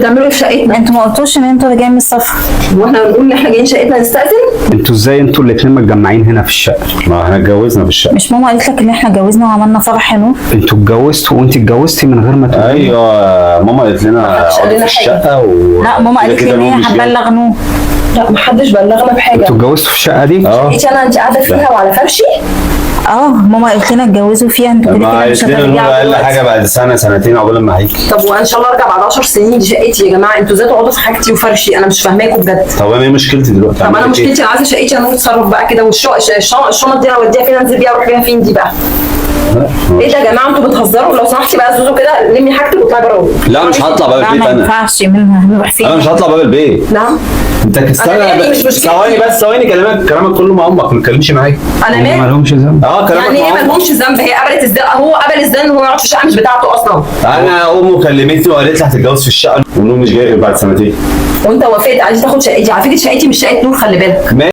بتعملوا ايه في شقتنا؟ انتوا ما قلتوش ان انتوا جايين من السفر؟ واحنا بنقول ان احنا جايين شقتنا نستأذن؟ انتوا ازاي انتوا الاثنين متجمعين هنا في الشقه؟ ما احنا اتجوزنا في الشقه. مش ماما قالت لك ان احنا اتجوزنا وعملنا فرح حلو؟ انتوا اتجوزتوا وانت اتجوزتي من غير ما تقولي؟ ايوه ماما قالت لنا محدش قال اقعدوا لنا في حاجة. الشقه لا ماما كده قالت لي كده ان هي نوم مش جاي. هتبلغ نور. لا محدش بلغنا بحاجه. انتوا اتجوزتوا في الشقه دي؟ شقتي انا انت قاعده فيها وعلى فرشي؟ ماما قالت لنا اتجوزوا فيها، انتوا كده ما كده قالت مش لنا نور هترجعوا اقل دلوقتي. حاجه بعد سنه سنتين عقبال ما هيجي. طب وان شاء الله ارجع بعد 10 سنين، دي شقتي يا جماعه، انتوا ازاي تقعدوا في حاجتي وفرشي؟ انا مش فاهماكم بجد. طب انا ايه مشكلتي دلوقتي؟ طب انا أعمل إيه؟ مشكلتي انا عايزه شقتي، انا اتصرف بقى كده، والشنط دي انا اوديها فين؟ انزل بيها اروح بيها فين دي بقى؟ ايه ده يا جماعه انتوا بتهزروا؟ لو سمحتي بقى زوزو كده لمي حاجتك واطلعي بره. لا مش هطلع باب لا البيت ما انا. ينفعش منها، نروح فين؟ انا مش هطلع باب البيت. نعم. انت أنا استنى مالي، مش مشكلتي. ثواني بس ثواني، كلامك كله مع امك، ما تتكلمش معايا. انا ما مالي؟ لهمش ذنب. كلامك يعني ايه مع امك. مالهمش ذنب؟ هي قبلت ازاي؟ هو قبل ازاي ان هو يقعد في الشقه مش بتاعته اصلا؟ انا امه كلمتني وقالت لي هتتجوز في الشقه ونور مش جاي غير بعد سنتين. وانت وافقت عايز تاخد شقتي؟ على فكره شقتي مش شقه نور، خلي بالك.